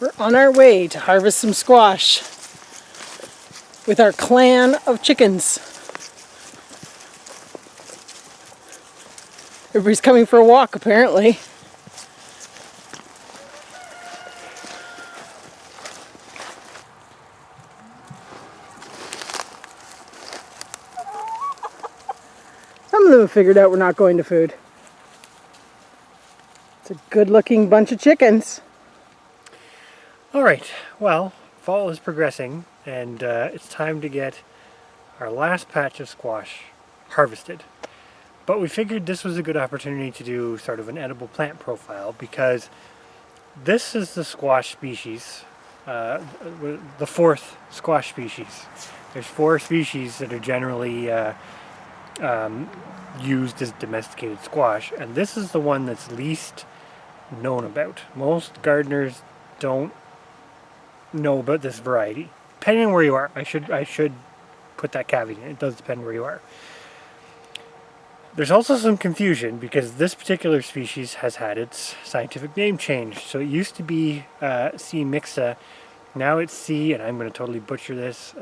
We're on our way to harvest some squash with our clan of chickens. Everybody's coming for a walk, apparently. Some of them have figured out we're not going to food. It's a good-looking bunch of chickens. All right, well, fall is progressing, and it's time to get our last patch of squash harvested. But we figured this was a good opportunity to do sort of an edible plant profile, because this is the squash species, the fourth squash species. There's 4 species that are generally used as domesticated squash, and this is the one that's least known about. Most gardeners don't know about this variety, depending on where you are. I should put that caveat in. It does depend where you are. There's also some confusion because this particular species has had its scientific name changed. So it used to be C. mixa, now it's C, and I'm going to totally butcher this,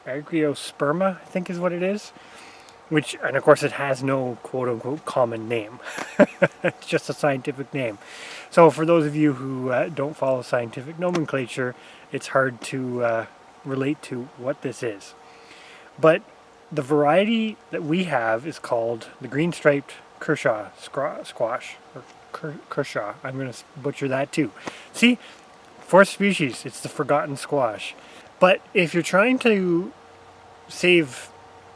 argyrosperma, I think is what it is. Which, and of course it has no quote-unquote common name. It's just a scientific name. So for those of you who don't follow scientific nomenclature, it's hard to relate to what this is. But the variety that we have is called the Green Striped Cushaw Squash, or Cushaw. I'm going to butcher that too. See, 4th species, it's the forgotten squash. But if you're trying to save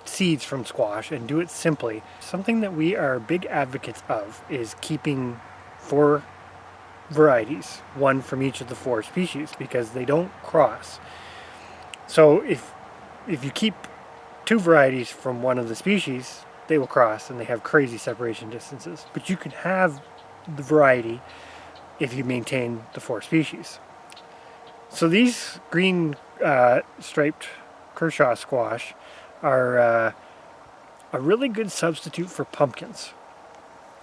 seeds from squash and do it simply, something that we are big advocates of is keeping 4 varieties, 1 from each of the 4 species, because they don't cross. So if you keep 2 varieties from one of the species, they will cross and they have crazy separation distances. But you can have the variety if you maintain the 4 species. So these green striped Cushaw squash are a really good substitute for pumpkins.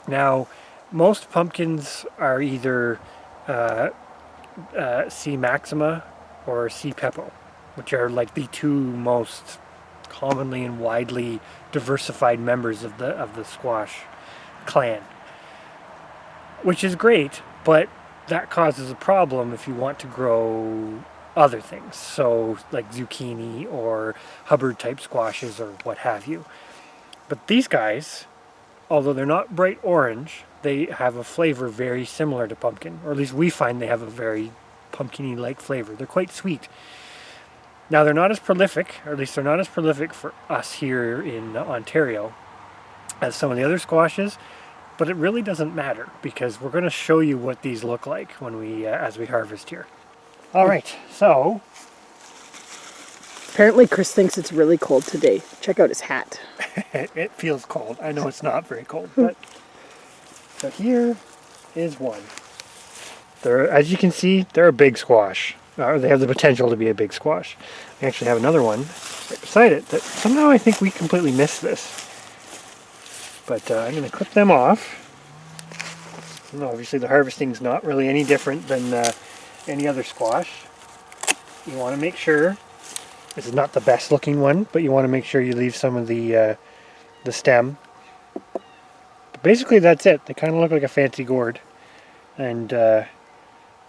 Now, most pumpkins are either C. maxima or C. pepo, which are like the 2 most commonly and widely diversified members of the squash clan. Which is great, but that causes a problem if you want to grow other things, so like zucchini or Hubbard type squashes or what have you. But these guys, although they're not bright orange, they have a flavor very similar to pumpkin, or at least we find they have a very pumpkin-y like flavor. They're quite sweet. Now they're not as prolific, or at least they're not as prolific for us here in Ontario as some of the other squashes, but it really doesn't matter because we're going to show you what these look like when we as we harvest here. Alright, so Apparently Chris thinks it's really cold today. Check out his hat. it feels cold. I know it's not very cold, but so here is one. They're, as you can see, they're a big squash. Or they have the potential to be a big squash. I actually have another one right beside it that somehow I think we completely missed this. But I'm going to clip them off. And obviously the harvesting's not really any different than any other squash. You want to make sure, this is not the best looking one, but you want to make sure you leave some of the stem. But basically that's it. They kind of look like a fancy gourd. And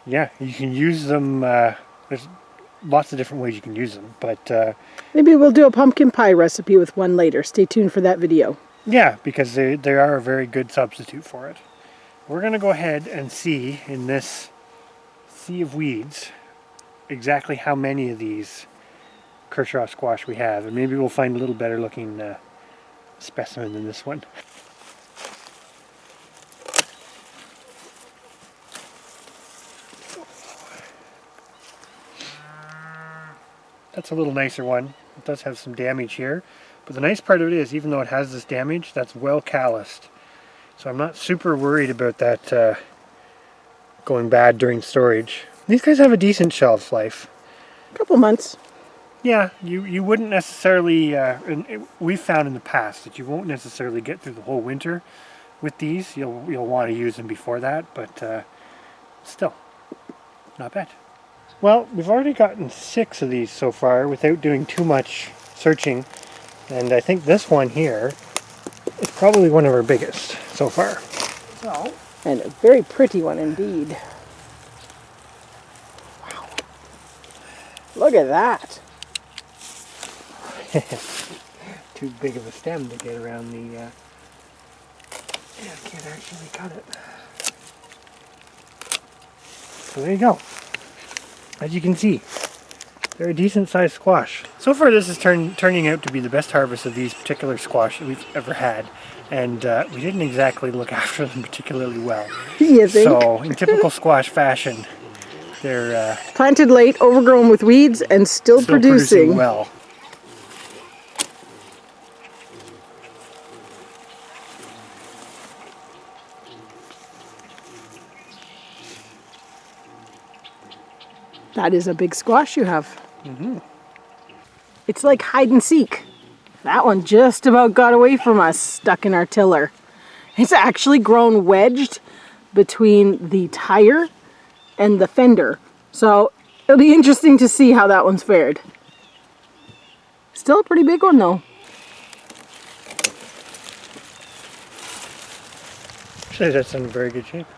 yeah, you can use them, there's lots of different ways you can use them, but maybe we'll do a pumpkin pie recipe with one later. Stay tuned for that video. Yeah, because they are a very good substitute for it. We're going to go ahead and see in this sea of weeds exactly how many of these Cushaw squash we have, and maybe we'll find a little better looking specimen than this one. That's a little nicer one. It does have some damage here, but the nice part of it is, even though it has this damage, that's well calloused. So I'm not super worried about that going bad during storage. These guys have a decent shelf life. A couple months. Yeah, you wouldn't necessarily, we've found in the past that you won't necessarily get through the whole winter with these. You'll want to use them before that, but still. not bad. Well, we've already gotten 6 of these so far without doing too much searching, and I think this one here is probably one of our biggest so far. So, and a very pretty one indeed. Wow. Look at that. Too big of a stem to get around the... Yeah, I can't actually cut it. So there you go. As you can see, they're a decent sized squash. So far this is turning out to be the best harvest of these particular squash that we've ever had. And we didn't exactly look after them particularly well. You think? So in typical squash fashion, they're planted late, overgrown with weeds, and still producing well. That is a big squash you have. Mm-hmm. It's like hide and seek. That one just about got away from us, stuck in our tiller. It's actually grown wedged between the tire and the fender. So it'll be interesting to see how that one's fared. Still a pretty big one though. Actually, that's in very good shape.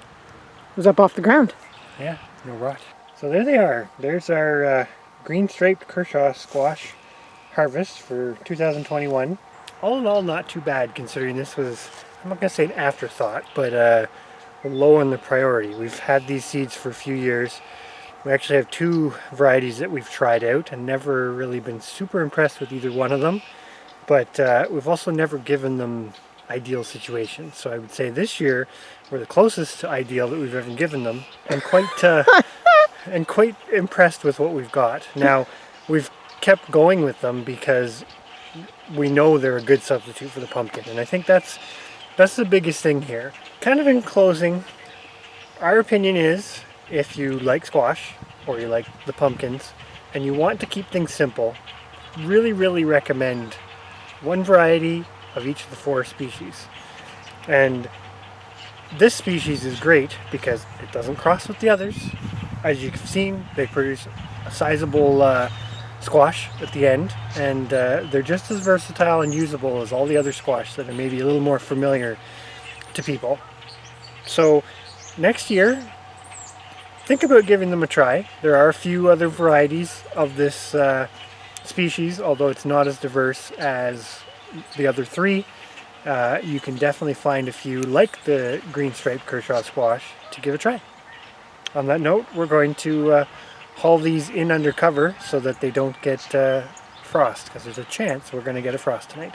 It was up off the ground. Yeah, no rot. So there they are. There's our Green Striped Cushaw Squash harvest for 2021. All in all, not too bad considering this was, I'm not going to say an afterthought, but low on the priority. We've had these seeds for a few years. We actually have 2 varieties that we've tried out and never really been super impressed with either one of them. But we've also never given them ideal situations. So I would say this year we're the closest to ideal that we've ever given them, and quite impressed with what we've got. Now, we've kept going with them because we know they're a good substitute for the pumpkin, and I think that's the biggest thing here. Kind of in closing, our opinion is if you like squash or you like the pumpkins and you want to keep things simple, really recommend one variety of each of the 4 species. And this species is great because it doesn't cross with the others. As you've seen, they produce a sizable squash at the end, and they're just as versatile and usable as all the other squash that are maybe a little more familiar to people. So next year, think about giving them a try. There are a few other varieties of this species, although it's not as diverse as the other 3. You can definitely find a few like the Green Striped Cushaw Squash to give a try. On that note, we're going to haul these in under cover so that they don't get frost, because there's a chance we're going to get a frost tonight.